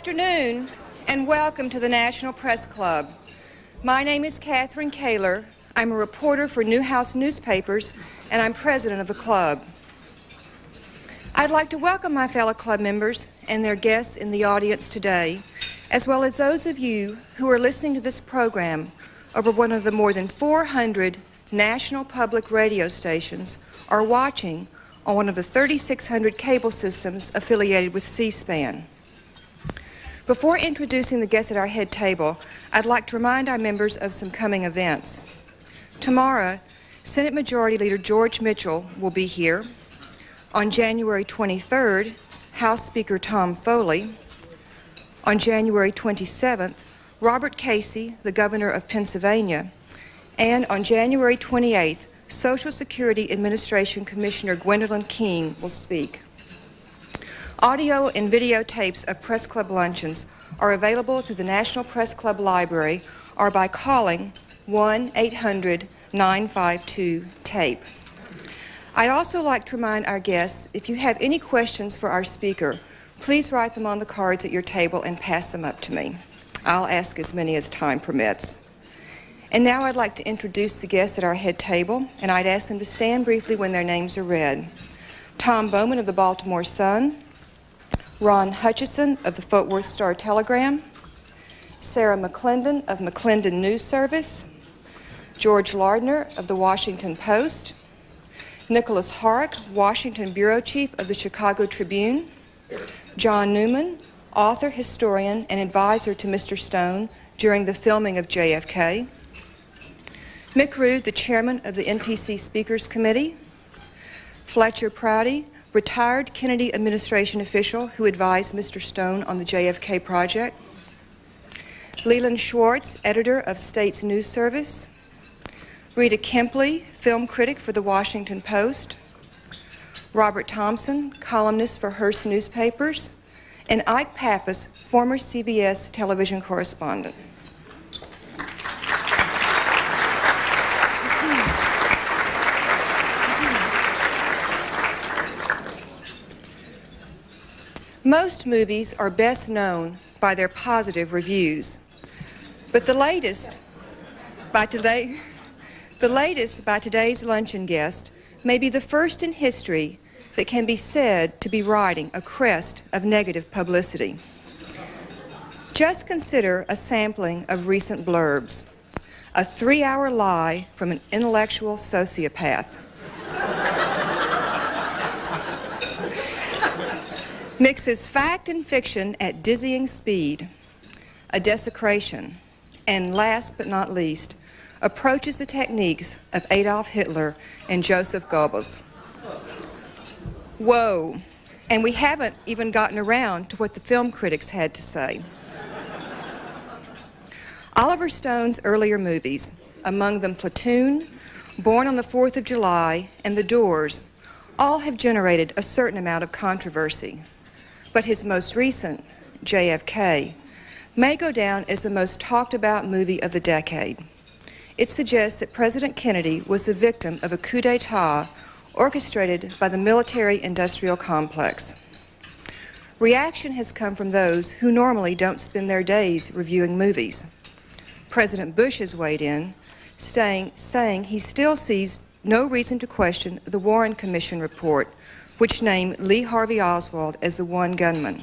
afternoon, and welcome to the National Press Club. My name is Catherine Kaler. I'm a reporter for Newhouse Newspapers, and I'm president of the club. I'd like to welcome my fellow club members and their guests in the audience today, as well as those of you who are listening to this program over one of the more than 400 national public radio stations or watching on one of the 3,600 cable systems affiliated with C-SPAN. Before introducing the guests at our head table, I'd like to remind our members of some coming events. Tomorrow, Senate Majority Leader George Mitchell will be here. On January 23rd, House Speaker Tom Foley. On January 27th, Robert Casey, the Governor of Pennsylvania. And on January 28th, Social Security Administration Commissioner Gwendolyn King will speak. Audio and videotapes of Press Club luncheons are available through the National Press Club Library or by calling 1-800-952-TAPE. I'd also like to remind our guests, if you have any questions for our speaker, please write them on the cards at your table and pass them up to me. I'll ask as many as time permits. And now I'd like to introduce the guests at our head table, and I'd ask them to stand briefly when their names are read. Tom Bowman of the Baltimore Sun, Ron Hutchison of the Fort Worth Star-Telegram, Sarah McClendon of McClendon News Service, George Lardner of the Washington Post, Nicholas Horrock, Washington Bureau Chief of the Chicago Tribune, John Newman, author, historian, and advisor to Mr. Stoun during the filming of JFK, Mick Rood, the chairman of the NPC Speakers Committee, Fletcher Prouty, retired Kennedy administration official who advised Mr. Stoun on the JFK project, Leland Schwartz, editor of States News Service, Rita Kempley, film critic for the Washington Post, Robert Thompson, columnist for Hearst Newspapers, and Ike Pappas, former CBS television correspondent. Most movies are best known by their positive reviews, but the latest by today's luncheon guest may be the first in history that can be said to be riding a crest of negative publicity. Just consider a sampling of recent blurbs. A 3-hour lie from an intellectual sociopath. Mixes fact and fiction at dizzying speed. A desecration. And last but not least, approaches the techniques of Adolf Hitler and Joseph Goebbels. Whoa, and we haven't even gotten around to what the film critics had to say. Oliver Stone's earlier movies, among them Platoon, Born on the 4th of July, and The Doors, all have generated a certain amount of controversy. But his most recent, JFK, may go down as the most talked about movie of the decade. It suggests that President Kennedy was the victim of a coup d'etat orchestrated by the military-industrial complex. Reaction has come from those who normally don't spend their days reviewing movies. President Bush has weighed in, saying he still sees no reason to question the Warren Commission report, which named Lee Harvey Oswald as the one gunman.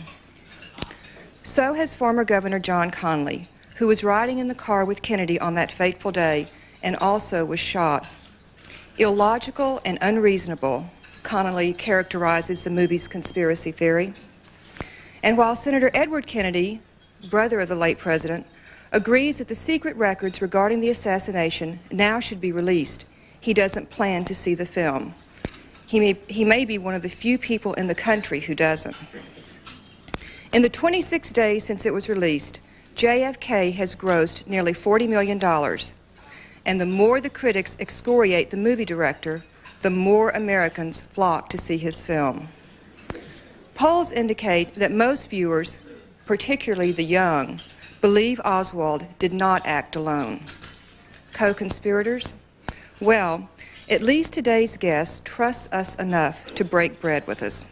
So has former Governor John Connally, who was riding in the car with Kennedy on that fateful day and also was shot. Illogical and unreasonable, Connally characterizes the movie's conspiracy theory. And while Senator Edward Kennedy, brother of the late president, agrees that the secret records regarding the assassination now should be released, he doesn't plan to see the film. He may be one of the few people in the country who doesn't. In the 26 days since it was released, JFK has grossed nearly $40 million. And the more the critics excoriate the movie director, the more Americans flock to see his film. Polls indicate that most viewers, particularly the young, believe Oswald did not act alone. Co-conspirators? Well, at least today's guest trusts us enough to break bread with us.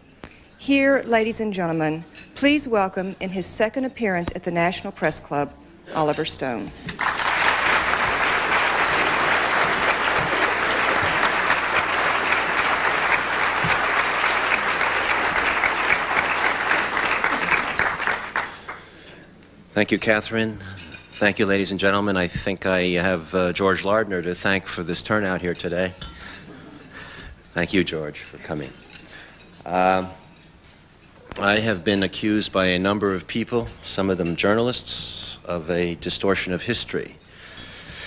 Here, ladies and gentlemen, Please welcome, in his second appearance at the National Press Club, Oliver Stoun. Thank you, Catherine. Thank you, ladies and gentlemen. I think I have George Lardner to thank for this turnout here today. Thank you, George, for coming. I have been accused by a number of people, some of them journalists, of a distortion of history.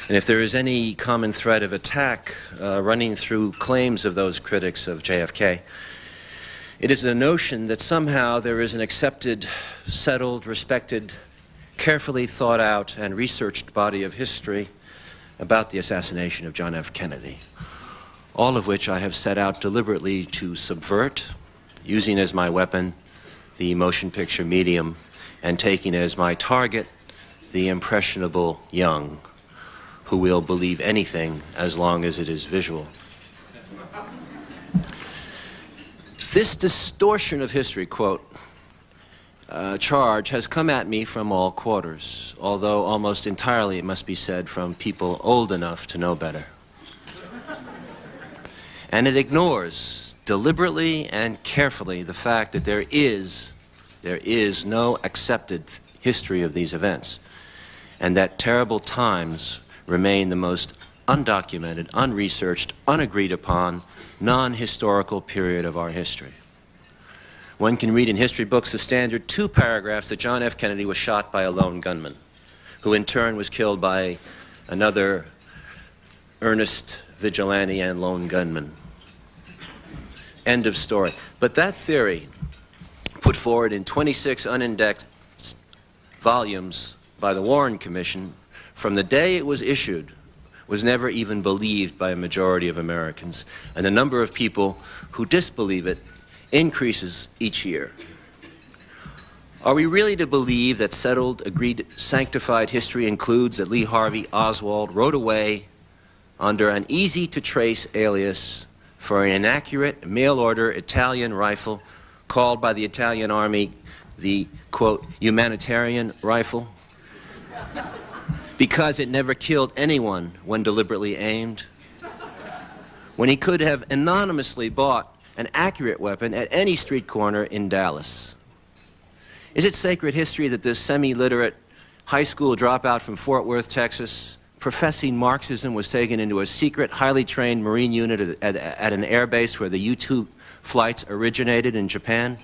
And if there is any common thread of attack running through claims of those critics of JFK, it is the notion that somehow there is an accepted, settled, respected, carefully thought out and researched body of history about the assassination of John F. Kennedy, all of which I have set out deliberately to subvert, using as my weapon the motion picture medium and taking as my target the impressionable young who will believe anything as long as it is visual. This distortion of history, quote, charge has come at me from all quarters, although almost entirely, it must be said, from people old enough to know better. And it ignores deliberately and carefully the fact that there is no accepted history of these events, and that terrible times remain the most undocumented, unresearched, unagreed upon, non-historical period of our history. One can read in history books the standard 2 paragraphs that John F. Kennedy was shot by a lone gunman, who in turn was killed by another earnest vigilante and lone gunman. End of story. But that theory, put forward in 26 unindexed volumes by the Warren Commission, from the day it was issued, was never even believed by a majority of Americans, and the number of people who disbelieve it increases each year. Are we really to believe that settled, agreed, sanctified history includes that Lee Harvey Oswald rode away under an easy-to-trace alias for an inaccurate mail-order Italian rifle called by the Italian army the, quote, humanitarian rifle, because it never killed anyone when deliberately aimed, when he could have anonymously bought an accurate weapon at any street corner in Dallas? Is it sacred history that this semi-literate high school dropout from Fort Worth, Texas, professing Marxism, was taken into a secret, highly trained Marine unit at an air base where the U-2 flights originated in Japan,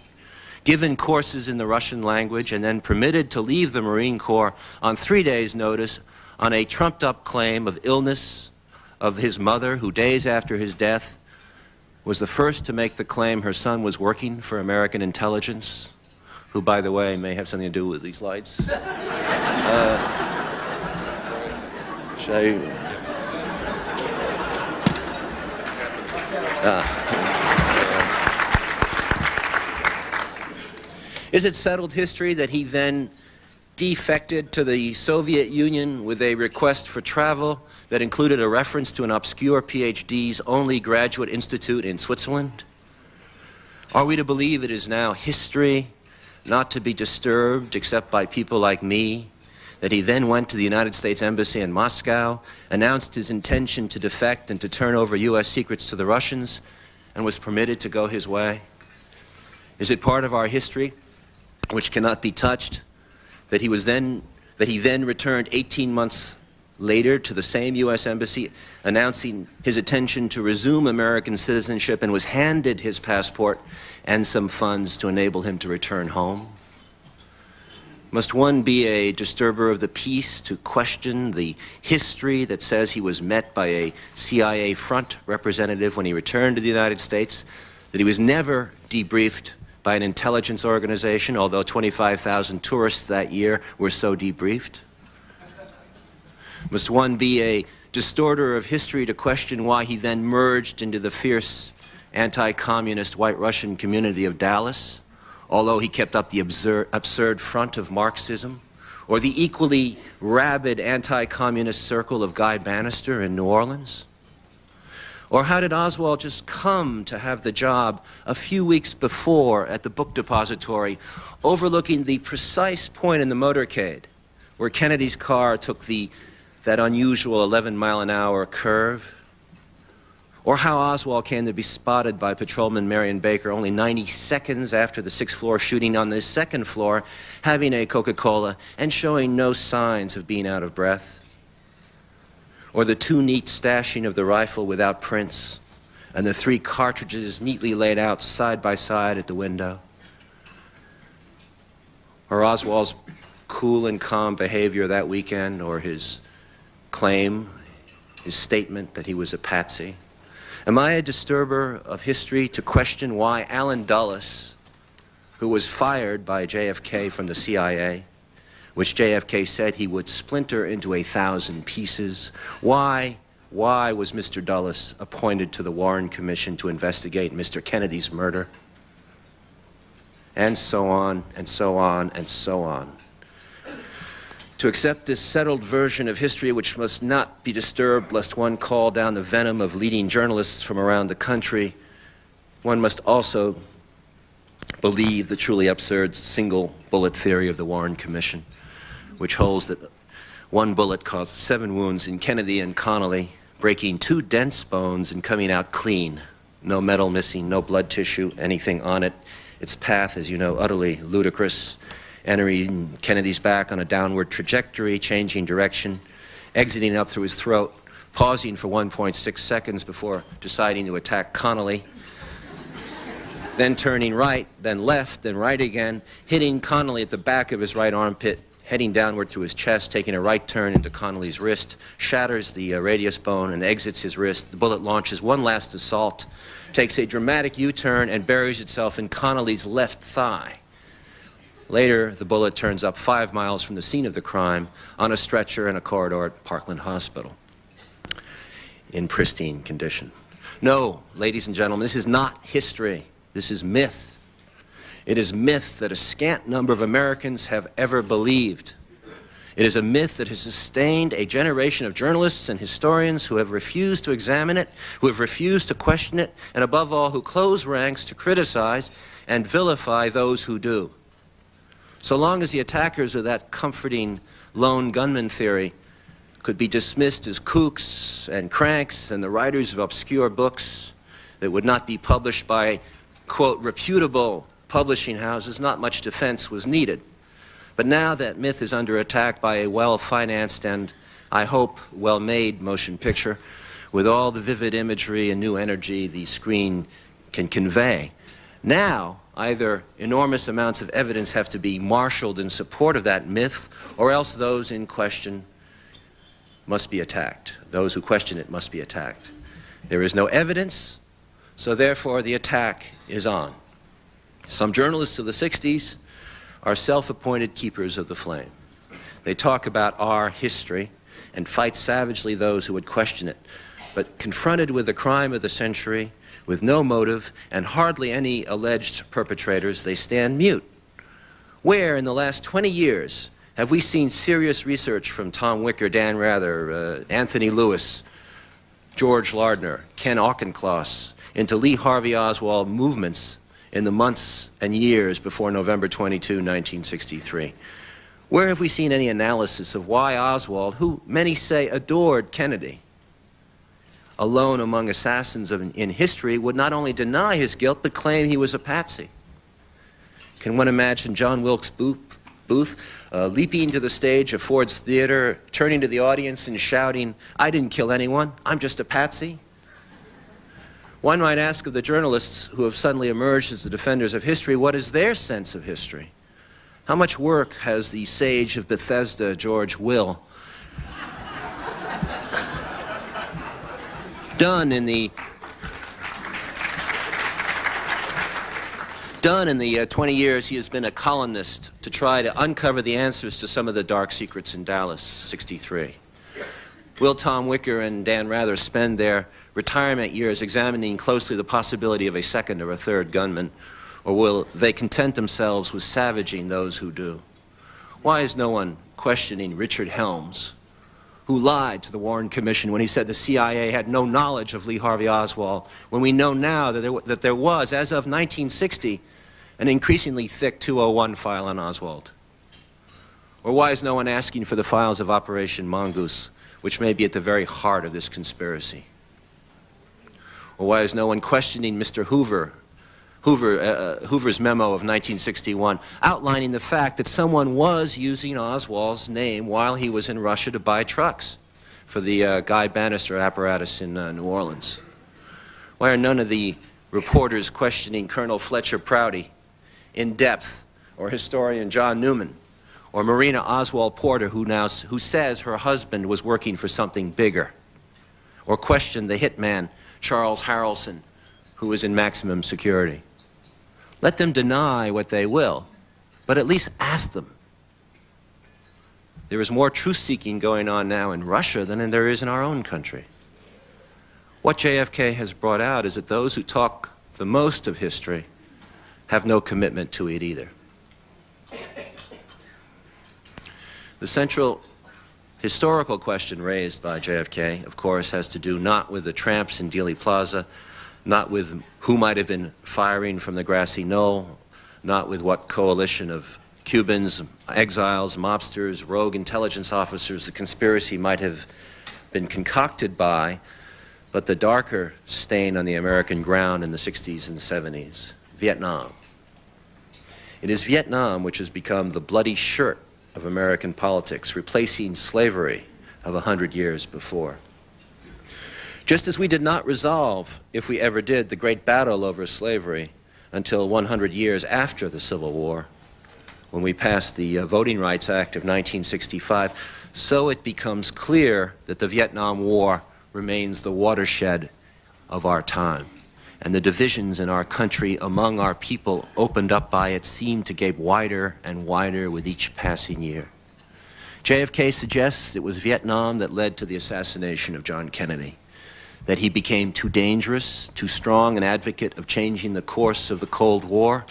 given courses in the Russian language, and then permitted to leave the Marine Corps on 3 days' notice on a trumped-up claim of illness of his mother, who days after his death was the first to make the claim her son was working for American intelligence, who, by the way, may have something to do with these lights. Should I? Is it settled history that he then defected to the Soviet Union with a request for travel that included a reference to an obscure PhD's only graduate institute in Switzerland? Are we to believe it is now history, not to be disturbed except by people like me, that he then went to the United States Embassy in Moscow, announced his intention to defect and to turn over U.S. secrets to the Russians, and was permitted to go his way? Is it part of our history, which cannot be touched, that he then returned 18 months later to the same U.S. Embassy, announcing his intention to resume American citizenship, and was handed his passport and some funds to enable him to return home? Must one be a disturber of the peace to question the history that says he was met by a CIA front representative when he returned to the United States, that he was never debriefed by an intelligence organization, although 25,000 tourists that year were so debriefed? Must one be a distorter of history to question why he then merged into the fierce anti-communist white Russian community of Dallas, although he kept up the absurd front of Marxism, or the equally rabid anti-communist circle of Guy Bannister in New Orleans? Or how did Oswald just come to have the job a few weeks before at the book depository, overlooking the precise point in the motorcade where Kennedy's car took that unusual 11-mile-an-hour curve? Or how Oswald came to be spotted by Patrolman Marion Baker only 90 seconds after the sixth-floor shooting on the second floor, having a Coca-Cola and showing no signs of being out of breath? Or the too neat stashing of the rifle without prints and the 3 cartridges neatly laid out side by side at the window? Or Oswald's cool and calm behavior that weekend, or his claim, his statement that he was a patsy? Am I a disturber of history to question why Allen Dulles, who was fired by JFK from the CIA, which JFK said he would splinter into 1,000 pieces, why was Mr. Dulles appointed to the Warren Commission to investigate Mr. Kennedy's murder? And so on, and so on, and so on. To accept this settled version of history, which must not be disturbed lest one call down the venom of leading journalists from around the country, one must also believe the truly absurd single bullet theory of the Warren Commission, which holds that 1 bullet caused 7 wounds in Kennedy and Connally, breaking 2 dense bones and coming out clean. No metal missing, no blood tissue, anything on it. Its path, as you know, utterly ludicrous, entering Kennedy's back on a downward trajectory, changing direction, exiting up through his throat, pausing for 1.6 seconds before deciding to attack Connally, then turning right, then left, then right again, hitting Connally at the back of his right armpit, heading downward through his chest, taking a right turn into Connally's wrist, shatters the radius bone and exits his wrist. The bullet launches one last assault, takes a dramatic U-turn and buries itself in Connally's left thigh. Later, the bullet turns up 5 miles from the scene of the crime on a stretcher in a corridor at Parkland Hospital in pristine condition. No, ladies and gentlemen, this is not history. This is myth. It is myth that a scant number of Americans have ever believed. It is a myth that has sustained a generation of journalists and historians who have refused to examine it, who have refused to question it, and above all, who close ranks to criticize and vilify those who do. So long as the attackers of that comforting lone gunman theory could be dismissed as kooks and cranks and the writers of obscure books that would not be published by, quote, reputable publishing houses, not much defense was needed. But now that myth is under attack by a well-financed and, I hope, well-made motion picture with all the vivid imagery and new energy the screen can convey. Now, either enormous amounts of evidence have to be marshaled in support of that myth, or else those in question must be attacked. Those who question it must be attacked. There is no evidence, so therefore the attack is on. Some journalists of the 60s are self-appointed keepers of the flame. They talk about our history and fight savagely those who would question it. But confronted with the crime of the century, with no motive and hardly any alleged perpetrators, they stand mute. Where in the last 20 years have we seen serious research from Tom Wicker, Dan Rather, Anthony Lewis, George Lardner, Ken Auchincloss into Lee Harvey Oswald movements in the months and years before November 22, 1963? Where have we seen any analysis of why Oswald, who many say adored Kennedy, alone among assassins in history, would not only deny his guilt, but claim he was a patsy? Can one imagine John Wilkes Booth leaping to the stage of Ford's Theater, turning to the audience and shouting, "I didn't kill anyone, I'm just a patsy"? One might ask of the journalists who have suddenly emerged as the defenders of history, what is their sense of history? How much work has the sage of Bethesda, George Will, done in the 20 years he has been a columnist to try to uncover the answers to some of the dark secrets in Dallas, '63? Will Tom Wicker and Dan Rather spend their retirement years examining closely the possibility of a second or a third gunman, or will they content themselves with savaging those who do? Why is no one questioning Richard Helms, who lied to the Warren Commission when he said the CIA had no knowledge of Lee Harvey Oswald, when we know now that there was, as of 1960, an increasingly thick 201 file on Oswald? Or why is no one asking for the files of Operation Mongoose, which may be at the very heart of this conspiracy? Or why is no one questioning Mr. Hoover's memo of 1961, outlining the fact that someone was using Oswald's name while he was in Russia to buy trucks for the Guy Bannister apparatus in New Orleans? Why are none of the reporters questioning Colonel Fletcher Prouty in depth, or historian John Newman, or Marina Oswald Porter, who says her husband was working for something bigger, or question the hitman Charles Harrelson, who is in maximum security? Let them deny what they will, but at least ask them. There is more truth-seeking going on now in Russia than there is in our own country. What JFK has brought out is that those who talk the most of history have no commitment to it either. The central historical question raised by JFK, of course, has to do not with the tramps in Dealey Plaza, not with who might have been firing from the grassy knoll, not with what coalition of Cubans, exiles, mobsters, rogue intelligence officers the conspiracy might have been concocted by, but the darker stain on the American ground in the 60s and 70s, Vietnam. It is Vietnam which has become the bloody shirt of American politics, replacing slavery of 100 years before. Just as we did not resolve, if we ever did, the great battle over slavery until 100 years after the Civil War, when we passed the Voting Rights Act of 1965, so it becomes clear that the Vietnam War remains the watershed of our time. And the divisions in our country among our people opened up by it seem to gape wider and wider with each passing year. JFK suggests it was Vietnam that led to the assassination of John Kennedy, that he became too dangerous, too strong an advocate of changing the course of the Cold War,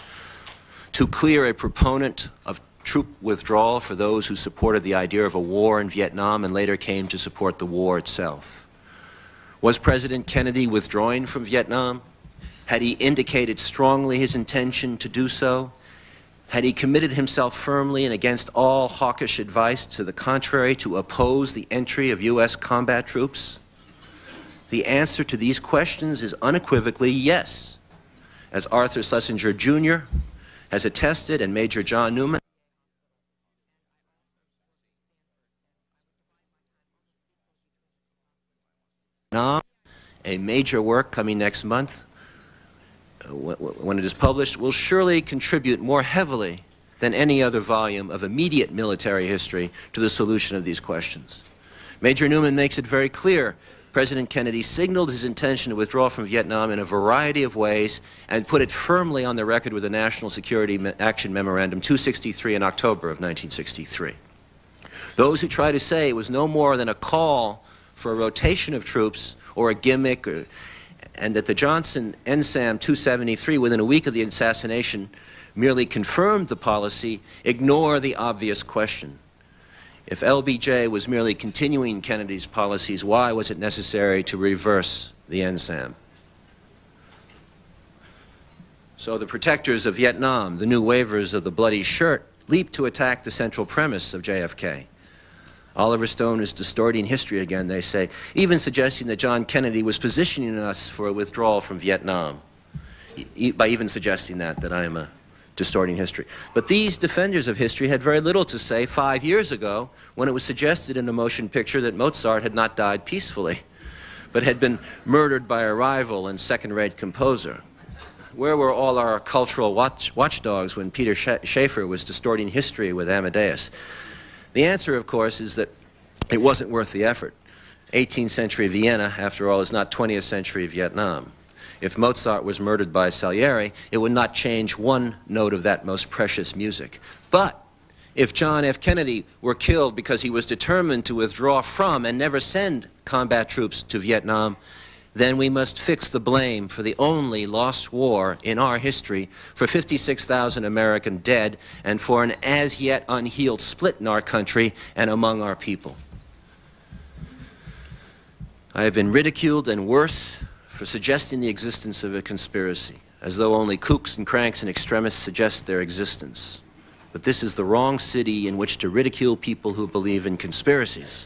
too clear a proponent of troop withdrawal for those who supported the idea of a war in Vietnam and later came to support the war itself. Was President Kennedy withdrawing from Vietnam? Had he indicated strongly his intention to do so? Had he committed himself firmly and against all hawkish advice to the contrary to oppose the entry of U.S. combat troops? The answer to these questions is unequivocally yes, as Arthur Schlesinger Jr. has attested and Major John Newman. A major work coming next month, when it is published, will surely contribute more heavily than any other volume of immediate military history to the solution of these questions. Major Newman makes it very clear President Kennedy signaled his intention to withdraw from Vietnam in a variety of ways and put it firmly on the record with the National Security Action Memorandum 263 in October of 1963. Those who try to say it was no more than a call for a rotation of troops or a gimmick, and that the Johnson NSAM 273 within a week of the assassination merely confirmed the policy, ignore the obvious question. If LBJ was merely continuing Kennedy's policies, why was it necessary to reverse the NSAM? So the protectors of Vietnam, the new wavers of the bloody shirt, leaped to attack the central premise of JFK. Oliver Stoun is distorting history again, they say, even suggesting that John Kennedy was positioning us for a withdrawal from Vietnam, by even suggesting that I am distorting history. But these defenders of history had very little to say 5 years ago when it was suggested in a motion picture that Mozart had not died peacefully, but had been murdered by a rival and second-rate composer. Where were all our cultural watchdogs when Peter Schaeffer was distorting history with Amadeus? The answer, of course, is that it wasn't worth the effort. 18th century Vienna, after all, is not 20th century Vietnam. If Mozart was murdered by Salieri, it would not change one note of that most precious music. But if John F. Kennedy were killed because he was determined to withdraw from and never send combat troops to Vietnam, then we must fix the blame for the only lost war in our history, for 56,000 American dead, and for an as yet unhealed split in our country and among our people. I have been ridiculed and worse for suggesting the existence of a conspiracy, as though only kooks and cranks and extremists suggest their existence. But this is the wrong city in which to ridicule people who believe in conspiracies.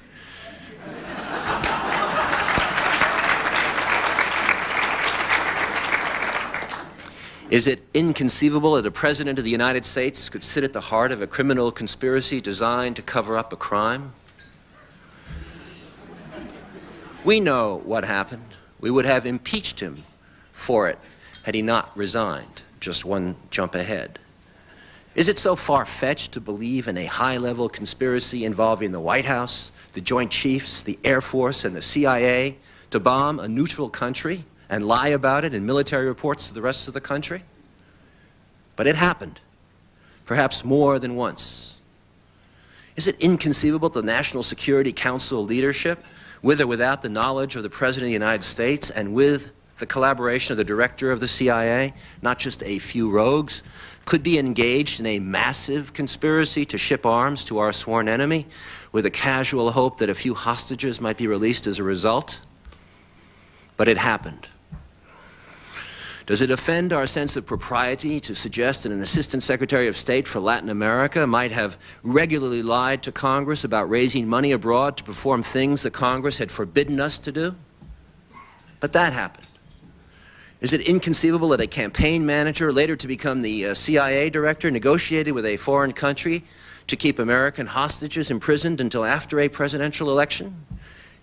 Is it inconceivable that a president of the United States could sit at the heart of a criminal conspiracy designed to cover up a crime? We know what happened. We would have impeached him for it had he not resigned, just one jump ahead. Is it so far-fetched to believe in a high-level conspiracy involving the White House, the Joint Chiefs, the Air Force, and the CIA to bomb a neutral country and lie about it in military reports to the rest of the country? But it happened, perhaps more than once. Is it inconceivable that the National Security Council leadership, with or without the knowledge of the President of the United States and with the collaboration of the director of the CIA, not just a few rogues, could be engaged in a massive conspiracy to ship arms to our sworn enemy with a casual hope that a few hostages might be released as a result? But it happened. Does it offend our sense of propriety to suggest that an Assistant Secretary of State for Latin America might have regularly lied to Congress about raising money abroad to perform things that Congress had forbidden us to do? But that happened. Is it inconceivable that a campaign manager, later to become the CIA director, negotiated with a foreign country to keep American hostages imprisoned until after a presidential election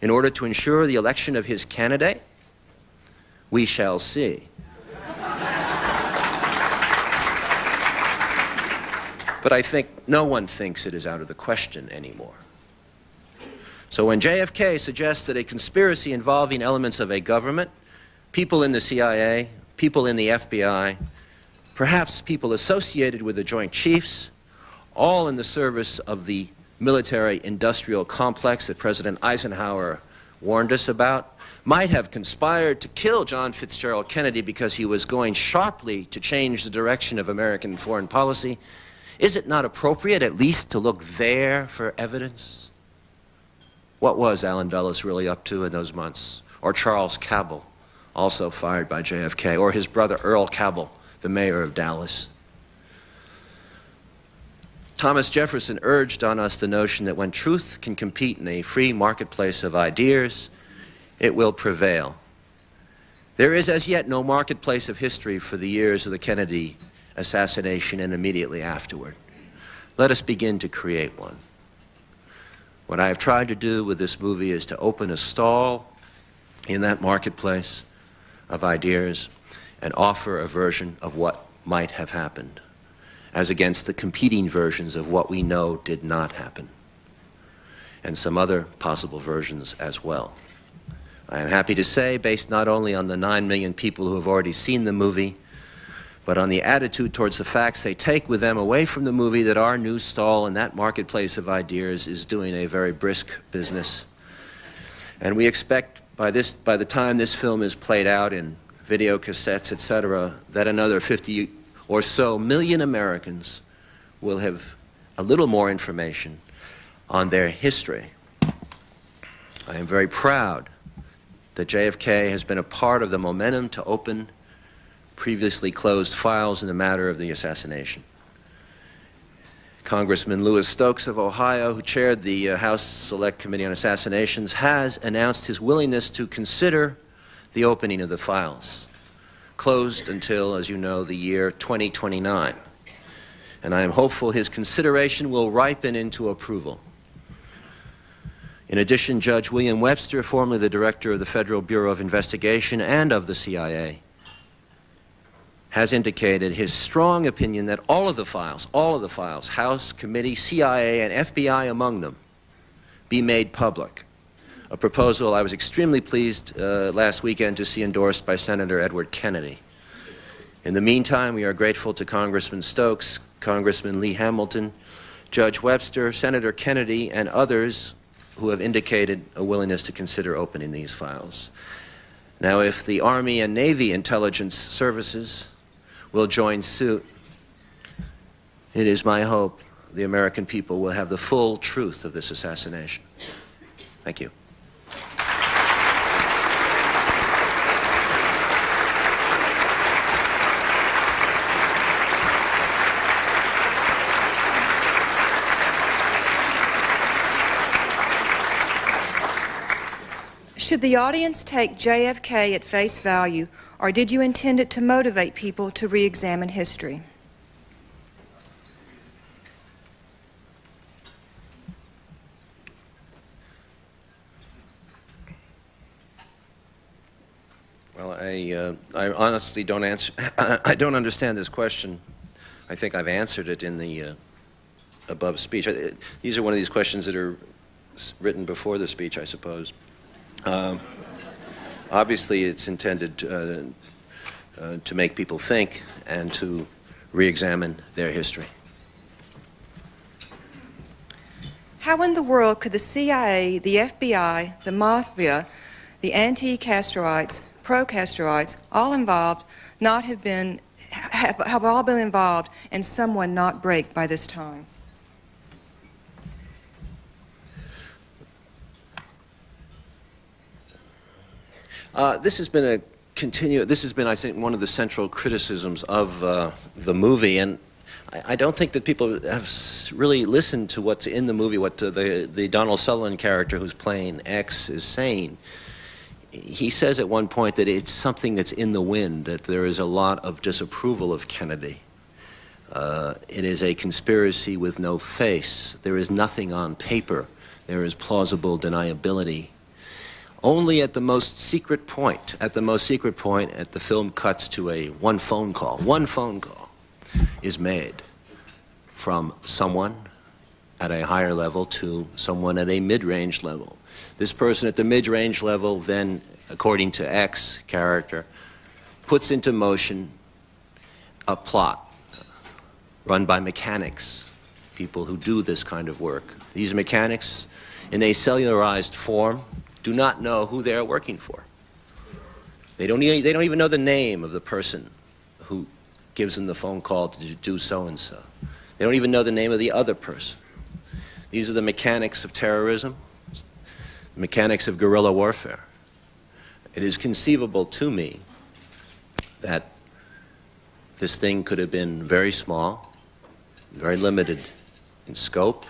in order to ensure the election of his candidate? We shall see. But I think no one thinks it is out of the question anymore. So when JFK suggests that a conspiracy involving elements of a government, people in the CIA, people in the FBI, perhaps people associated with the Joint Chiefs, all in the service of the military-industrial complex that President Eisenhower warned us about, might have conspired to kill John Fitzgerald Kennedy because he was going sharply to change the direction of American foreign policy, is it not appropriate at least to look there for evidence? What was Allen Dulles really up to in those months? Or Charles Cabell, also fired by JFK, or his brother Earl Cabell, the mayor of Dallas? Thomas Jefferson urged on us the notion that when truth can compete in a free marketplace of ideas, it will prevail. There is as yet no marketplace of history for the years of the Kennedy assassination and immediately afterward. Let us begin to create one. What I have tried to do with this movie is to open a stall in that marketplace of ideas and offer a version of what might have happened, as against the competing versions of what we know did not happen, and some other possible versions as well. I am happy to say, based not only on the 9 million people who have already seen the movie, but on the attitude towards the facts they take with them away from the movie, that our new stall in that marketplace of ideas is doing a very brisk business. And we expect by the time this film is played out in video cassettes, etc., that another 50 or so million Americans will have a little more information on their history. I am very proud that JFK has been a part of the momentum to open previously closed files in the matter of the assassination. Congressman Louis Stokes of Ohio, who chaired the House Select Committee on Assassinations, has announced his willingness to consider the opening of the files, closed until, as you know, the year 2029. And I am hopeful his consideration will ripen into approval. In addition, Judge William Webster, formerly the director of the Federal Bureau of Investigation and of the CIA, has indicated his strong opinion that all of the files, House, Committee, CIA, and FBI among them, be made public. A proposal I was extremely pleased last weekend to see endorsed by Senator Edward Kennedy. In the meantime, we are grateful to Congressman Stokes, Congressman Lee Hamilton, Judge Webster, Senator Kennedy, and others who have indicated a willingness to consider opening these files. Now, if the Army and Navy intelligence services will join suit, it is my hope the American people will have the full truth of this assassination. Thank you. Should the audience take JFK at face value, or did you intend it to motivate people to re-examine history? Well, I honestly don't answer. I don't understand this question. I think I've answered it in the above speech. These are one of these questions that are written before the speech, I suppose. Obviously, it's intended to make people think and to re-examine their history. How in the world could the CIA, the FBI, the Mafia, the anti-Castroites, pro-Castroites, all involved, not have all been involved and someone not break by this time? This has been I think, one of the central criticisms of the movie, and I don't think that people have really listened to what's in the movie, what the Donald Sutherland character who's playing X is saying. He says at one point that it's something that's in the wind, that there is a lot of disapproval of Kennedy. It is a conspiracy with no face. There is nothing on paper. There is plausible deniability. Only at the most secret point, the film cuts to one phone call is made from someone at a higher level to someone at a mid-range level. This person at the mid-range level then, according to X character, puts into motion a plot run by mechanics, people who do this kind of work. These mechanics, in a cellularized form, do not know who they are working for. They don't even know the name of the person who gives them the phone call to do so-and-so. They don't even know the name of the other person. These are the mechanics of terrorism, the mechanics of guerrilla warfare. It is conceivable to me that this thing could have been very small, very limited in scope,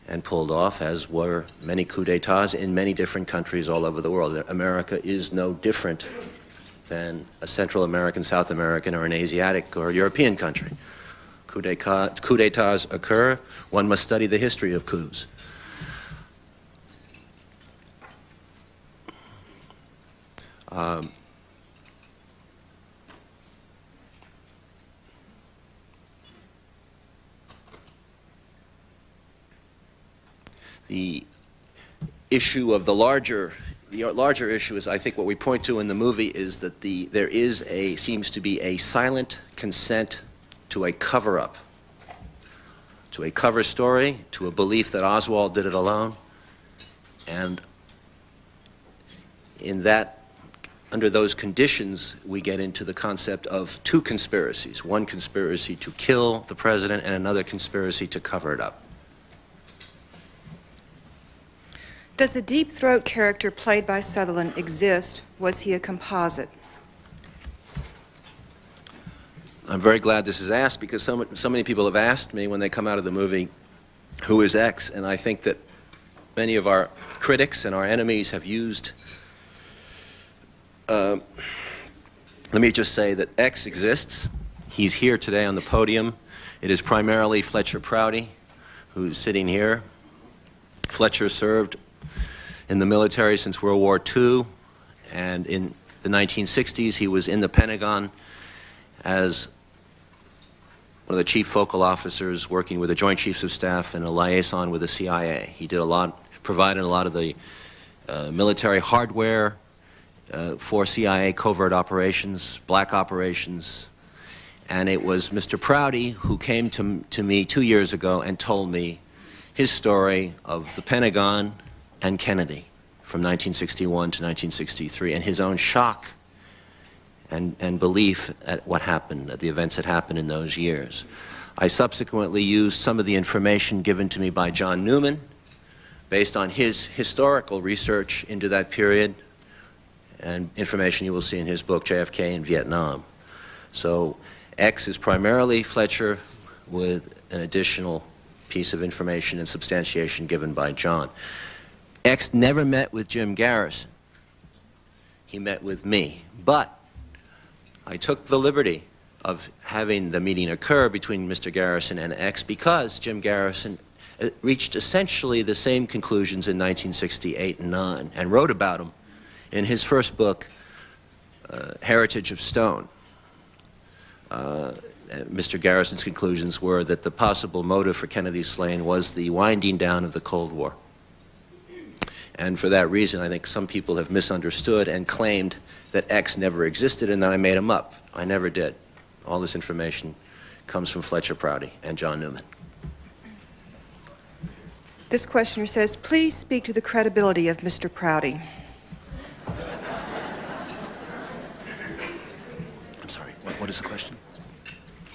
and pulled off, as were many coups d'etats in many different countries all over the world. America is no different than a Central American, South American, or an Asiatic or European country. Coups d'etats occur. One must study the history of coups. The issue of the larger issue is, I think what we point to in the movie is that there seems to be a silent consent to a cover-up, to a cover story, to a belief that Oswald did it alone, and under those conditions, we get into the concept of two conspiracies, one conspiracy to kill the president and another conspiracy to cover it up. Does the Deep Throat character played by Sutherland exist? Was he a composite? I'm very glad this is asked, because so many people have asked me when they come out of the movie, who is X? And I think that many of our critics and our enemies have used, let me just say that X exists. He's here today on the podium. It is primarily Fletcher Prouty who's sitting here. Fletcher served in the military since World War II, and in the 1960s he was in the Pentagon as one of the chief focal officers working with the Joint Chiefs of Staff and a liaison with the CIA. He did provided a lot of the military hardware for CIA covert operations, black operations, and it was Mr. Prouty who came to me 2 years ago and told me his story of the Pentagon and Kennedy from 1961 to 1963, and his own shock and belief at what happened, at the events that happened in those years. I subsequently used some of the information given to me by John Newman, based on his historical research into that period, and information you will see in his book, JFK in Vietnam. So X is primarily Fletcher, with an additional piece of information and substantiation given by John. X never met with Jim Garrison. He met with me. But I took the liberty of having the meeting occur between Mr. Garrison and X because Jim Garrison reached essentially the same conclusions in 1968 and 9 and wrote about them in his first book, Reditelj of Stoun. Mr. Garrison's conclusions were that the possible motive for Kennedy's slaying was the winding down of the Cold War. And for that reason, I think some people have misunderstood and claimed that X never existed and that I made him up. I never did. All this information comes from Fletcher Prouty and John Newman. This questioner says, please speak to the credibility of Mr. Prouty. I'm sorry, what is the question?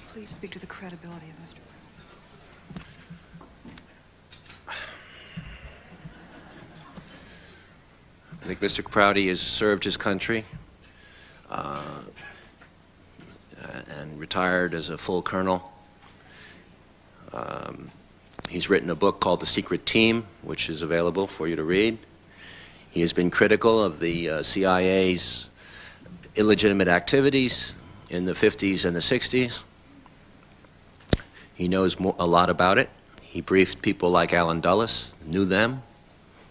Please speak to the credibility of Mr. Prouty. I think Mr. Prouty has served his country and retired as a full colonel. He's written a book called The Secret Team, which is available for you to read. He has been critical of the CIA's illegitimate activities in the 50s and the 60s. He knows a lot about it. He briefed people like Allen Dulles, knew them,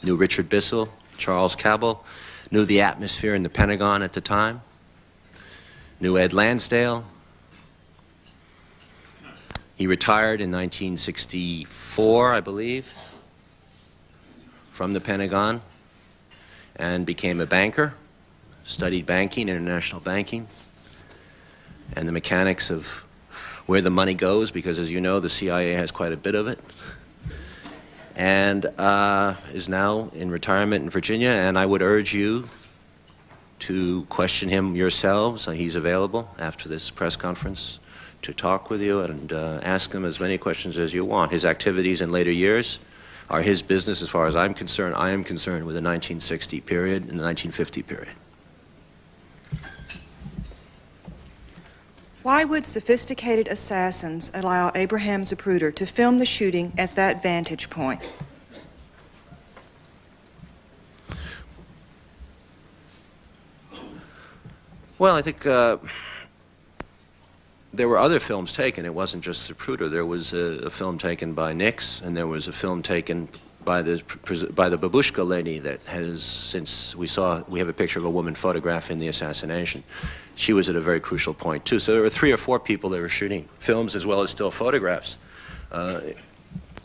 knew Richard Bissell, Charles Cabell, knew the atmosphere in the Pentagon at the time, knew Ed Lansdale. He retired in 1964, I believe, from the Pentagon and became a banker, studied banking, international banking, and the mechanics of where the money goes, because as you know, the CIA has quite a bit of it, and is now in retirement in Virginia, and I would urge you to question him yourselves. He's available after this press conference to talk with you and ask him as many questions as you want. His activities in later years are his business as far as I'm concerned. I am concerned with the 1960 period and the 1950 period. Why would sophisticated assassins allow Abraham Zapruder to film the shooting at that vantage point? Well, I think there were other films taken. It wasn't just Zapruder. There was a film taken by Nix, and there was a film taken by the babushka lady that has, since we have a picture of a woman photographed in the assassination. She was at a very crucial point, too. So there were 3 or 4 people that were shooting films as well as still photographs. It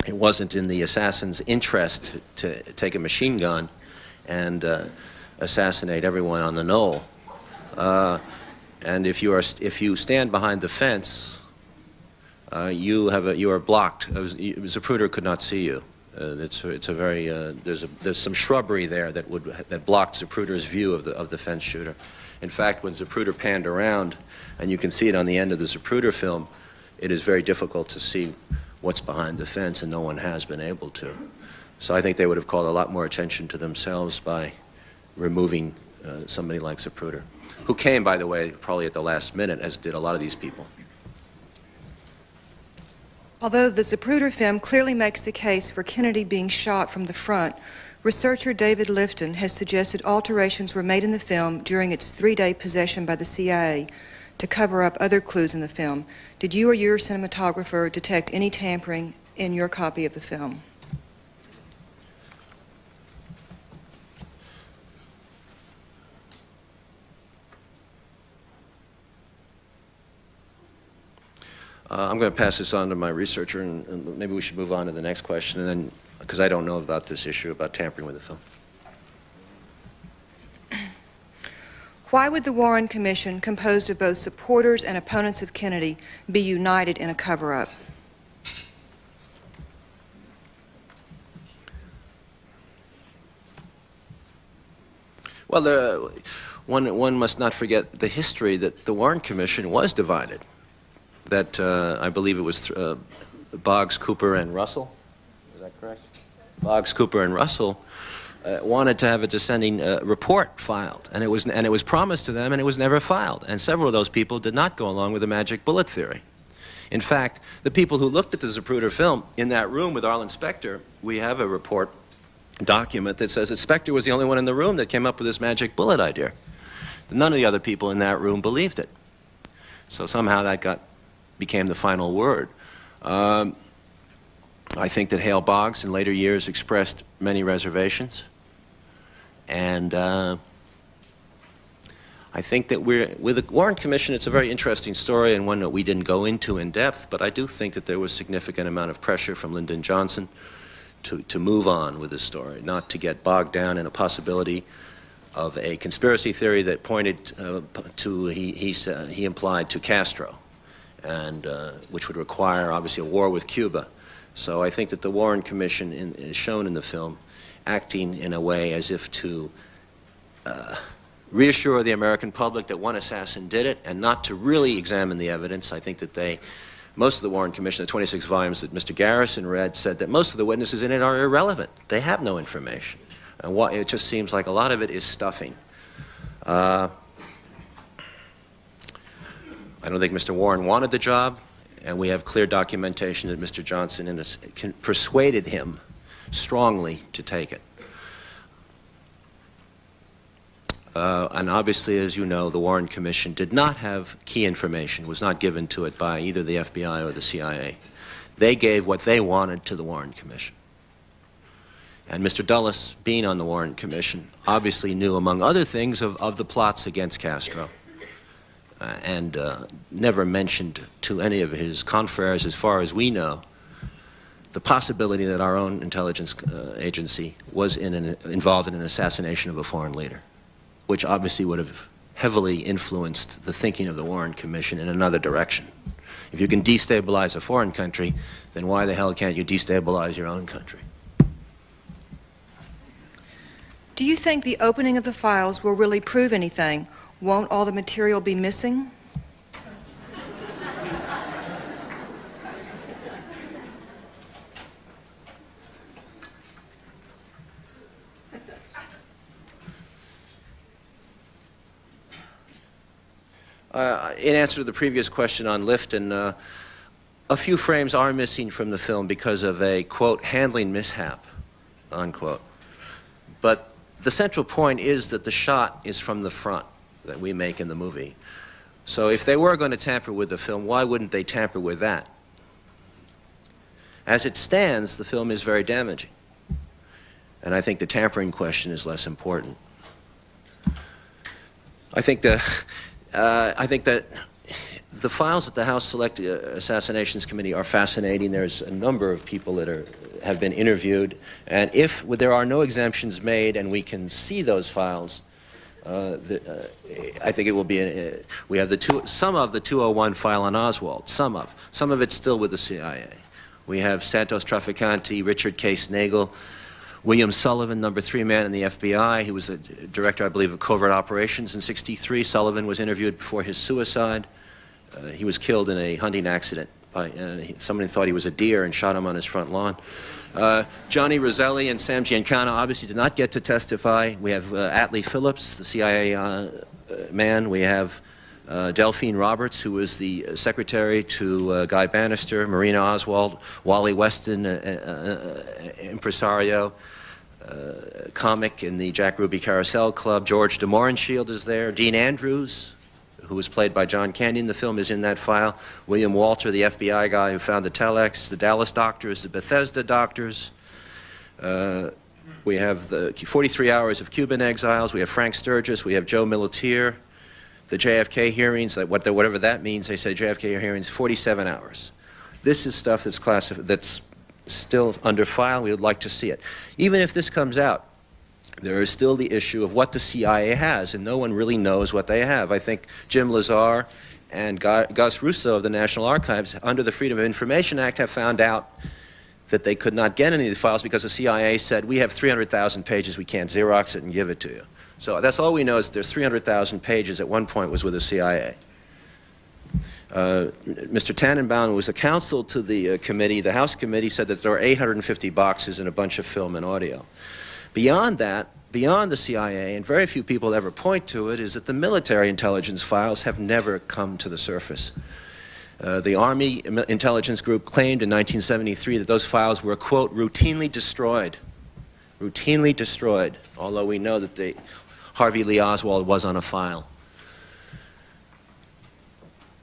wasn't in the assassin's interest to take a machine gun and assassinate everyone on the knoll. And if you stand behind the fence, you are blocked. Zapruder could not see you. It's a very there's some shrubbery there that blocked Zapruder's view of the fence shooter. In fact, when Zapruder panned around, and you can see it on the end of the Zapruder film, it is very difficult to see what's behind the fence, and no one has been able to. So I think they would have called a lot more attention to themselves by removing somebody like Zapruder, who came, by the way, probably at the last minute, as did a lot of these people. Although the Zapruder film clearly makes the case for Kennedy being shot from the front, researcher David Lifton has suggested alterations were made in the film during its 3-day possession by the CIA to cover up other clues in the film. Did you or your cinematographer detect any tampering in your copy of the film? I'm going to pass this on to my researcher, and maybe we should move on to the next question, and then, because I don't know about this issue about tampering with the film. Why would the Warren Commission, composed of both supporters and opponents of Kennedy, be united in a cover-up? Well, one must not forget the history that the Warren Commission was divided. That I believe it was Boggs, Cooper, and Russell. Is that correct? Boggs, Cooper, and Russell wanted to have a dissenting report filed, and it was promised to them, and it was never filed. And several of those people did not go along with the magic bullet theory. In fact, the people who looked at the Zapruder film in that room with Arlen Specter, we have a report document that says that Spectre was the only one in the room that came up with this magic bullet idea. None of the other people in that room believed it. So somehow that became the final word. I think that Hale Boggs in later years expressed many reservations. And I think that with the Warren Commission, it's a very interesting story and one that we didn't go into in depth, but I do think that there was a significant amount of pressure from Lyndon Johnson to move on with this story, not to get bogged down in a possibility of a conspiracy theory that pointed he implied to Castro, and which would require, obviously, a war with Cuba. So I think that the Warren Commission is shown in the film acting in a way as if to reassure the American public that one assassin did it and not to really examine the evidence. I think that most of the Warren Commission, the 26 volumes that Mr. Garrison read, said that most of the witnesses in it are irrelevant. They have no information. And it just seems like a lot of it is stuffing. I don't think Mr. Warren wanted the job, and we have clear documentation that Mr. Johnson persuaded him strongly to take it. And obviously, as you know, the Warren Commission did not have key information, was not given to it by either the FBI or the CIA. They gave what they wanted to the Warren Commission. And Mr. Dulles, being on the Warren Commission, obviously knew, among other things, of the plots against Castro, and never mentioned to any of his confreres, as far as we know, the possibility that our own intelligence agency was involved in an assassination of a foreign leader, which obviously would have heavily influenced the thinking of the Warren Commission in another direction. If you can destabilize a foreign country, then why the hell can't you destabilize your own country? Do you think the opening of the files will really prove anything? Won't all the material be missing? In answer to the previous question on Lifton, a few frames are missing from the film because of a, quote, handling mishap, unquote. But the central point is that the shot is from the front that we make in the movie. So if they were going to tamper with the film, why wouldn't they tamper with that? As it stands, the film is very damaging. And I think the tampering question is less important. I think that the files at the House Select Assassinations Committee are fascinating. There's a number of people that have been interviewed. And if there are no exemptions made and we can see those files, I think it will be, we have some of the 201 file on Oswald, some of it's still with the CIA. We have Santos Traficante, Richard Case Nagel, William Sullivan, number 3 man in the FBI. He was a director, I believe, of covert operations in '63. Sullivan was interviewed before his suicide. He was killed in a hunting accident. Somebody thought he was a deer and shot him on his front lawn. Johnny Roselli and Sam Giancana obviously did not get to testify. We have Atlee Phillips, the CIA man. We have Delphine Roberts, who was the secretary to Guy Bannister, Marina Oswald, Wally Weston, impresario, comic in the Jack Ruby Carousel Club. George de Mohrenschildt is there. Dean Andrews, who was played by John Canyon. The film is in that file. William Walter, the FBI guy who found the telex. The Dallas doctors, the Bethesda doctors. We have the 43 hours of Cuban exiles. We have Frank Sturgis. We have Joe Milletier. The JFK hearings, whatever that means, they say JFK hearings, 47 hours. This is stuff that's classified, that's still under file. We would like to see it. Even if this comes out, there is still the issue of what the CIA has, and no one really knows what they have. I think Jim Lazar and Gus Russo of the National Archives, under the Freedom of Information Act, have found out that they could not get any of the files because the CIA said, we have 300,000 pages, we can't Xerox it and give it to you. So that's all we know is that there's 300,000 pages at one point was with the CIA. Mr. Tannenbaum, who was a counsel to the committee, the House committee, said that there were 850 boxes and a bunch of film and audio. Beyond that, beyond the CIA, and very few people ever point to it, is that the military intelligence files have never come to the surface. The Army Intelligence Group claimed in 1973 that those files were, quote, routinely destroyed routinely destroyed, although we know that Harvey Lee Oswald was on a file.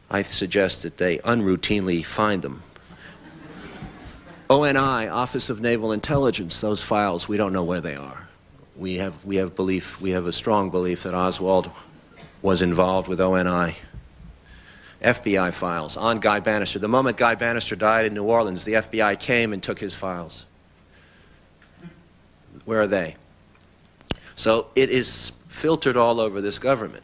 I suggest that they unroutinely find them. ONI, Office of Naval Intelligence, those files, we don't know where they are. We have a strong belief that Oswald was involved with ONI. FBI files on Guy Bannister. The moment Guy Bannister died in New Orleans, the FBI came and took his files. Where are they? So it is filtered all over this government.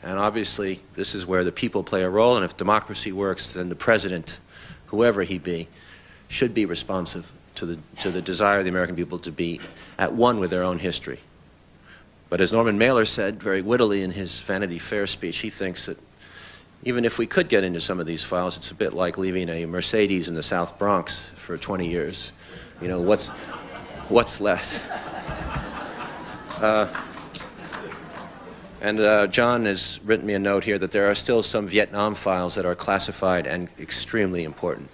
And obviously, this is where the people play a role, and if democracy works, then the president, whoever he be, should be responsive to the desire of the American people to be at one with their own history. But as Norman Mailer said very wittily in his Vanity Fair speech, he thinks that even if we could get into some of these files, it's a bit like leaving a Mercedes in the South Bronx for 20 years. You know, what's left? John has written me a note here that there are still some Vietnam files that are classified and extremely important.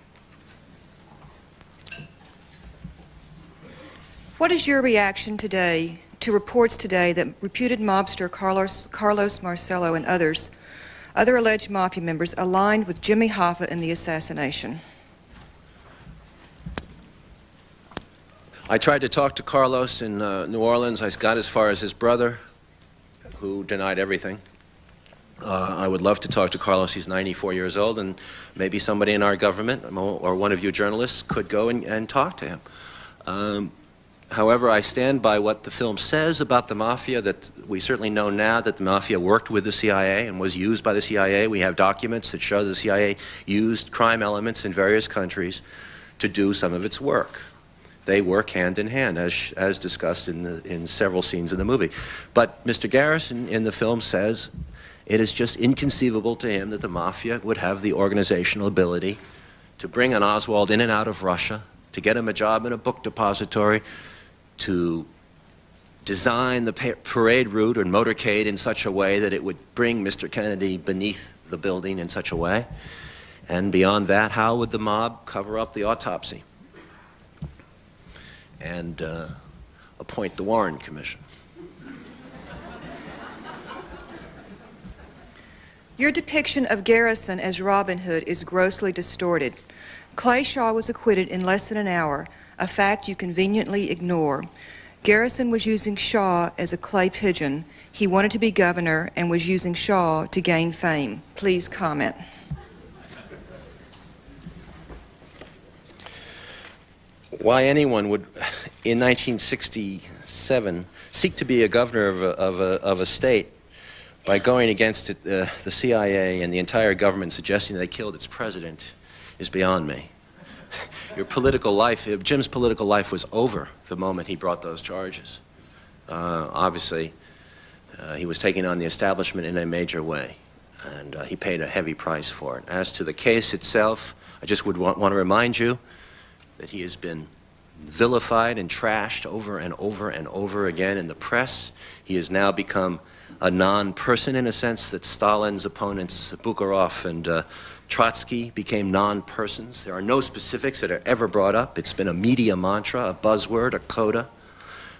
What is your reaction today to reports today that reputed mobster Carlos Marcello and other alleged mafia members aligned with Jimmy Hoffa in the assassination? I tried to talk to Carlos in New Orleans. I got as far as his brother, who denied everything. I would love to talk to Carlos. He's 94 years old, and maybe somebody in our government or one of you journalists could go and talk to him. However, I stand by what the film says about the mafia, that we certainly know now that the mafia worked with the CIA and was used by the CIA. We have documents that show the CIA used crime elements in various countries to do some of its work. They work hand in hand, as discussed in several scenes in the movie. But Mr. Garrison in the film says it is just inconceivable to him that the mafia would have the organizational ability to bring an Oswald in and out of Russia, to get him a job in a book depository, to design the parade route or motorcade in such a way that it would bring Mr. Kennedy beneath the building in such a way. And beyond that, how would the mob cover up the autopsy and appoint the Warren Commission? Your depiction of Garrison as Robin Hood is grossly distorted. Clay Shaw was acquitted in less than an hour, a fact you conveniently ignore. Garrison was using Shaw as a clay pigeon. He wanted to be governor and was using Shaw to gain fame. Please comment. Why anyone would, in 1967, seek to be a governor of a state by going against the CIA and the entire government, suggesting they killed its president, is beyond me. Your political life, Jim's political life was over the moment he brought those charges. Obviously, he was taking on the establishment in a major way, and he paid a heavy price for it. As to the case itself, I just would want to remind you that he has been vilified and trashed over and over and over again in the press. He has now become a non-person in a sense that Stalin's opponents, Bukharov and Trotsky, became non-persons. There are no specifics that are ever brought up. It's been a media mantra, a buzzword, a coda,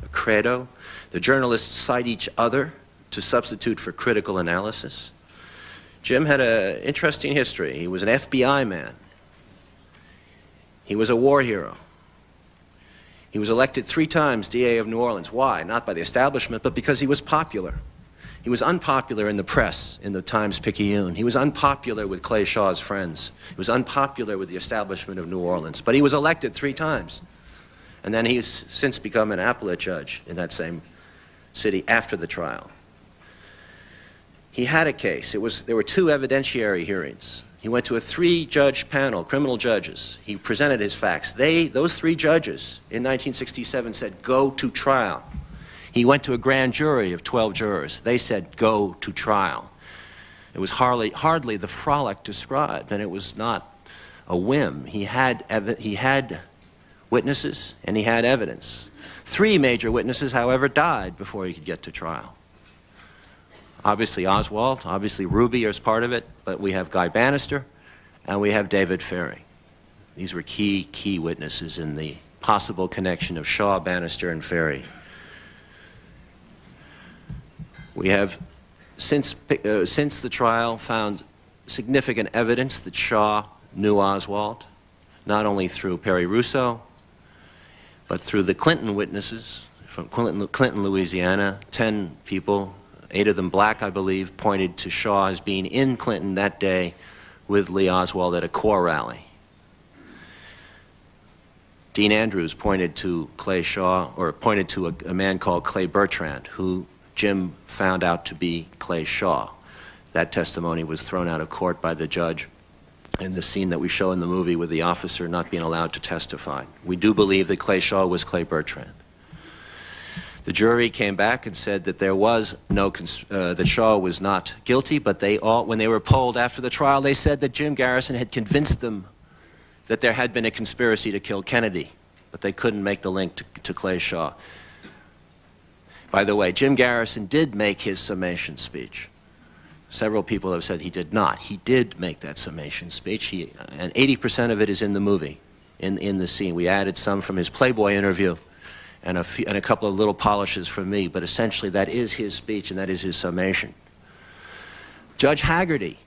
a credo. The journalists cite each other to substitute for critical analysis. Jim had an interesting history. He was an FBI man. He was a war hero. He was elected 3 times DA of New Orleans. Why? Not by the establishment, but because he was popular. He was unpopular in the press, in the Times-Picayune. He was unpopular with Clay Shaw's friends. He was unpopular with the establishment of New Orleans. But he was elected 3 times. And then he's since become an appellate judge in that same city after the trial. He had a case. There were 2 evidentiary hearings. He went to a 3-judge panel, criminal judges. He presented his facts. Those 3 judges in 1967 said, go to trial. He went to a grand jury of 12 jurors. They said, go to trial. It was hardly the frolic described, and it was not a whim. He had witnesses, and he had evidence. 3 major witnesses, however, died before he could get to trial. Obviously Oswald, obviously Ruby is part of it, but we have Guy Bannister, and we have David Ferrie. These were key witnesses in the possible connection of Shaw, Bannister, and Ferry. We have, since the trial, found significant evidence that Shaw knew Oswald, not only through Perry Russo, but through the Clinton witnesses from Clinton, Louisiana. 10 people, 8 of them black, I believe, pointed to Shaw as being in Clinton that day with Lee Oswald at a core rally. Dean Andrews pointed to Clay Shaw, or pointed to a man called Clay Bertrand, who Jim found out to be Clay Shaw. That testimony was thrown out of court by the judge in the scene that we show in the movie with the officer not being allowed to testify. We do believe that Clay Shaw was Clay Bertrand. The jury came back and said that there was no, that Shaw was not guilty, but they all, when they were polled after the trial, they said that Jim Garrison had convinced them that there had been a conspiracy to kill Kennedy, but they couldn't make the link to Clay Shaw. By the way, Jim Garrison did make his summation speech. Several people have said he did not. He did make that summation speech, and 80% of it is in the movie, in the scene. We added some from his Playboy interview and a couple of little polishes from me, but essentially that is his speech and that is his summation. Judge Haggerty,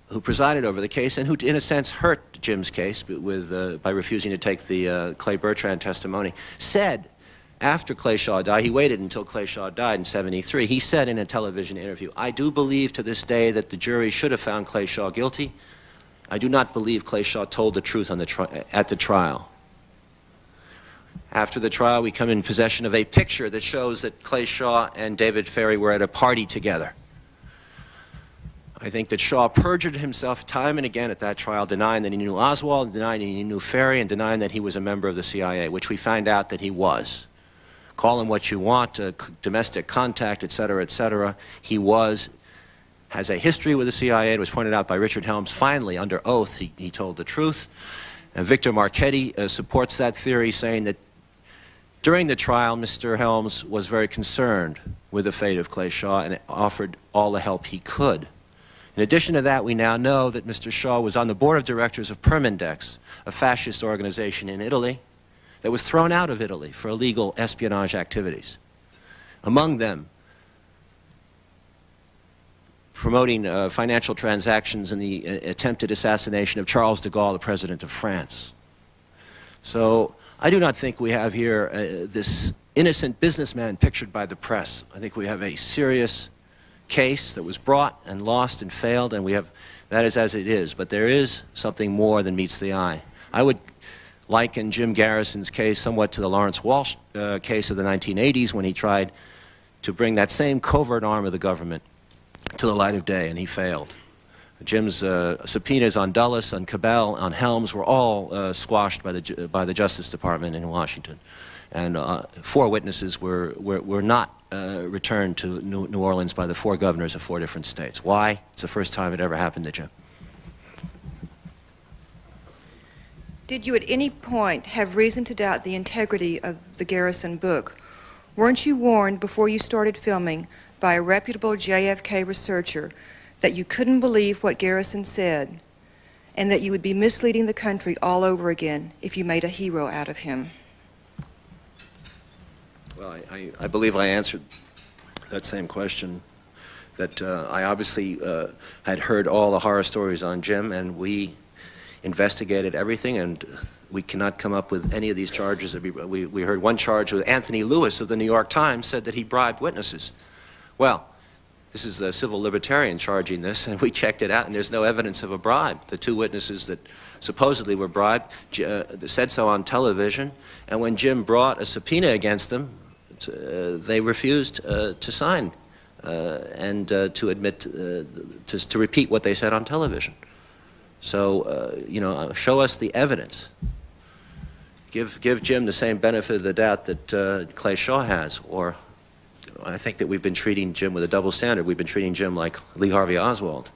who presided over the case and who, in a sense, hurt Jim's case by refusing to take the Clay Bertrand testimony, said after Clay Shaw died, he waited until Clay Shaw died in '73, he said in a television interview, "I do believe to this day that the jury should have found Clay Shaw guilty. I do not believe Clay Shaw told the truth on at the trial." After the trial, we come in possession of a picture that shows that Clay Shaw and David Ferry were at a party together. I think that Shaw perjured himself time and again at that trial, denying that he knew Oswald, denying that he knew Ferry, and denying that he was a member of the CIA, which we find out that he was. Call him what you want, domestic contact, et cetera, he has a history with the CIA. It was pointed out by Richard Helms. Finally, under oath, he told the truth. And Victor Marchetti supports that theory, saying that during the trial, Mr. Helms was very concerned with the fate of Clay Shaw and offered all the help he could. In addition to that, we now know that Mr. Shaw was on the board of directors of Permindex, a fascist organization in Italy that was thrown out of Italy for illegal espionage activities. Among them, promoting financial transactions in the attempted assassination of Charles de Gaulle, the President of France. So I do not think we have here this innocent businessman pictured by the press. I think we have a serious case that was brought and lost and failed, and that is as it is. But there is something more than meets the eye. I would liken Jim Garrison's case somewhat to the Lawrence Walsh case of the 1980s, when he tried to bring that same covert arm of the government to the light of day, and he failed. Jim's subpoenas on Dulles, on Cabell, on Helms were all squashed by the Justice Department in Washington, and 4 witnesses were not returned to New Orleans by the 4 governors of 4 different states. Why? It's the first time it ever happened to Jim. Did you at any point have reason to doubt the integrity of the Garrison book? Weren't you warned before you started filming by a reputable JFK researcher that you couldn't believe what Garrison said and that you would be misleading the country all over again if you made a hero out of him? Well, I believe I answered that same question, that I obviously had heard all the horror stories on Jim, and we investigated everything, and we cannot come up with any of these charges. We heard one charge with Anthony Lewis of the New York Times said that he bribed witnesses. Well, this is the civil libertarian charging this, and we checked it out, and there's no evidence of a bribe. The 2 witnesses that supposedly were bribed said so on television, and when Jim brought a subpoena against them, they refused to sign and to admit, to repeat what they said on television. So, you know, show us the evidence. Give Jim the same benefit of the doubt that Clay Shaw has, or I think that we've been treating Jim with a double standard. We've been treating Jim like Lee Harvey Oswald.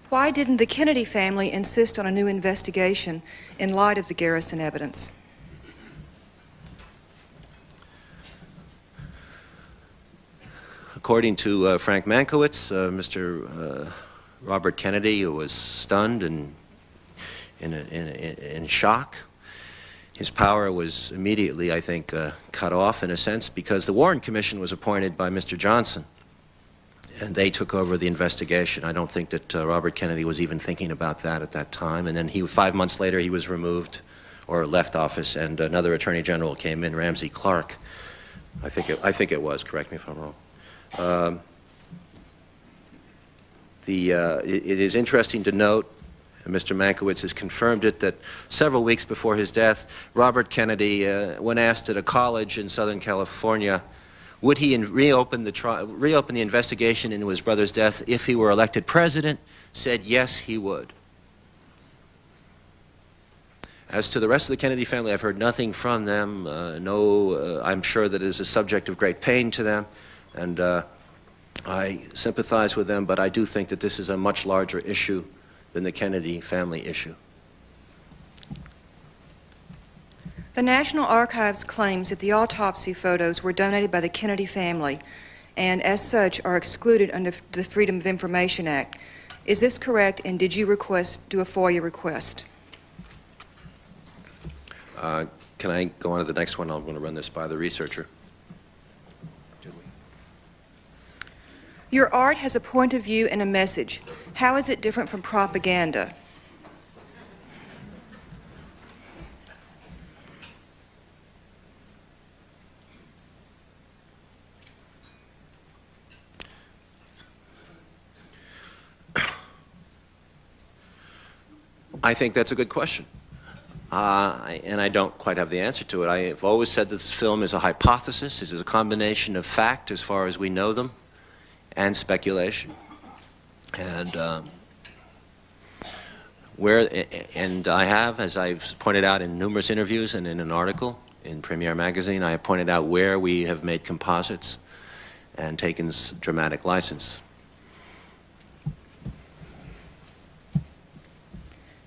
Why didn't the Kennedy family insist on a new investigation in light of the Garrison evidence? According to Frank Mankiewicz, Mr. Robert Kennedy was stunned and in shock. His power was immediately, I think, cut off in a sense because the Warren Commission was appointed by Mr. Johnson, and they took over the investigation. I don't think that Robert Kennedy was even thinking about that at that time. And then 5 months later, he was removed or left office, and another Attorney General came in, Ramsey Clark. I think it was. Correct me if I'm wrong. It is interesting to note, and Mr. Mankiewicz has confirmed it, that several weeks before his death, Robert Kennedy, when asked at a college in Southern California, would he reopen the investigation into his brother's death if he were elected president, said yes, he would. As to the rest of the Kennedy family, I've heard nothing from them. I'm sure that it is a subject of great pain to them, and I sympathize with them, but I do think that this is a much larger issue than the Kennedy family issue. The National Archives claims that the autopsy photos were donated by the Kennedy family and, as such, are excluded under the Freedom of Information Act. Is this correct, and did you do a FOIA request? Can I go on to the next one? I'm going to run this by the researcher. Your art has a point of view and a message. How is it different from propaganda? I think that's a good question. And I don't quite have the answer to it. I have always said that this film is a hypothesis. It is a combination of fact, as far as we know them, and speculation. And I have, as I've pointed out in numerous interviews and in an article in Premiere Magazine, I have pointed out where we have made composites and taken dramatic license.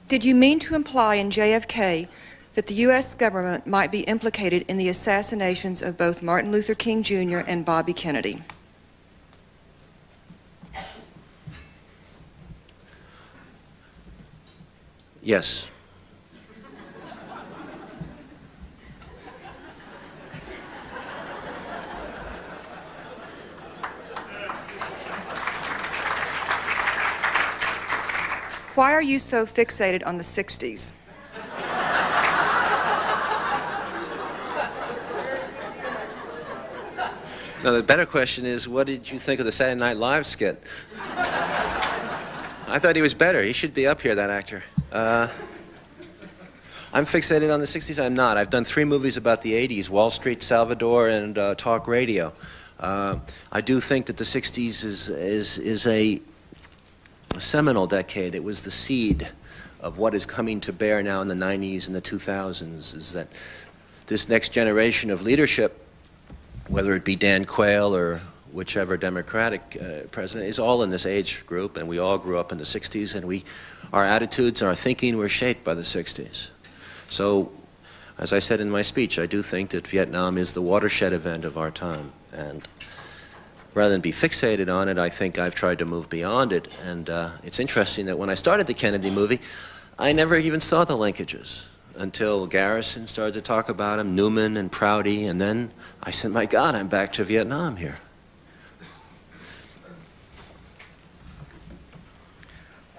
Did you mean to imply in JFK that the U.S. government might be implicated in the assassinations of both Martin Luther King Jr. and Bobby Kennedy? Yes. Why are you so fixated on the 60s? Now, the better question is, what did you think of the Saturday Night Live skit? I thought he was better. He should be up here, that actor. I'm fixated on the 60s. I'm not. I've done 3 movies about the 80s, Wall Street, Salvador, and talk radio. I do think that the 60s is a seminal decade. It was the seed of what is coming to bear now in the 90s and the 2000s, is that this next generation of leadership, whether it be Dan Quayle or whichever Democratic president, is all in this age group, and we all grew up in the 60s, and our attitudes and our thinking were shaped by the 60s. So, as I said in my speech, I do think that Vietnam is the watershed event of our time, and rather than be fixated on it, I think I've tried to move beyond it. And it's interesting that when I started the Kennedy movie, I never even saw the linkages until Garrison started to talk about him, Newman and Prouty, and then I said, my God, I'm back to Vietnam here.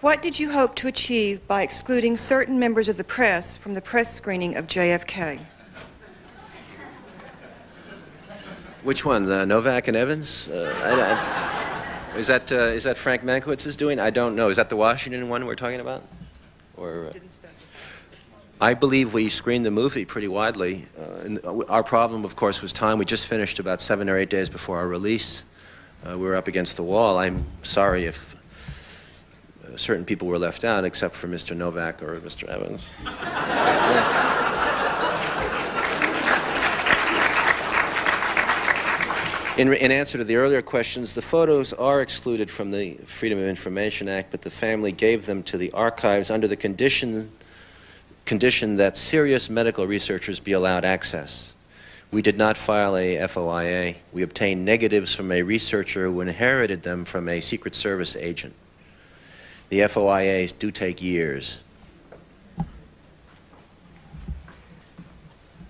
What did you hope to achieve by excluding certain members of the press from the press screening of JFK? Which one, Novak and Evans? Is that Frank Mankiewicz's doing? I don't know. Is that the Washington one we're talking about? Or, Didn't specify. I believe we screened the movie pretty widely. Our problem, of course, was time. We just finished about 7 or 8 days before our release. We were up against the wall. I'm sorry if certain people were left out, except for Mr. Novak or Mr. Evans. In answer to the earlier questions, the photos are excluded from the Freedom of Information Act, but the family gave them to the archives under the condition that serious medical researchers be allowed access. We did not file a FOIA. We obtained negatives from a researcher who inherited them from a Secret Service agent. The FOIAs do take years.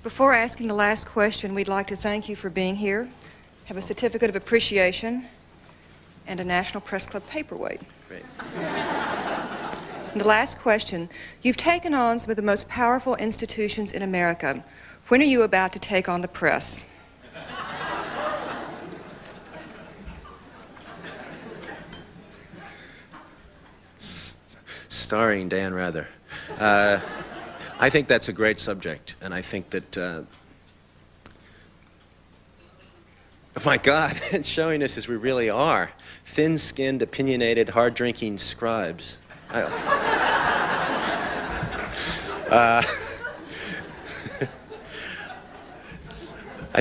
Before asking the last question, we'd like to thank you for being here, have a certificate of appreciation, and a National Press Club paperweight. Great. And the last question, you've taken on some of the most powerful institutions in America. When are you about to take on the press? Starring Dan Rather. I think that's a great subject, and I think that, oh my God, it's showing us as we really are, thin-skinned, opinionated, hard-drinking scribes. I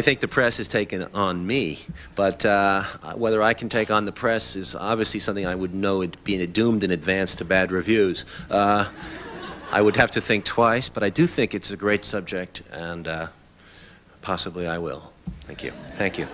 think the press has taken on me, but whether I can take on the press is obviously something I would know being doomed in advance to bad reviews. I would have to think twice, but I do think it's a great subject, and possibly I will. Thank you. Thank you.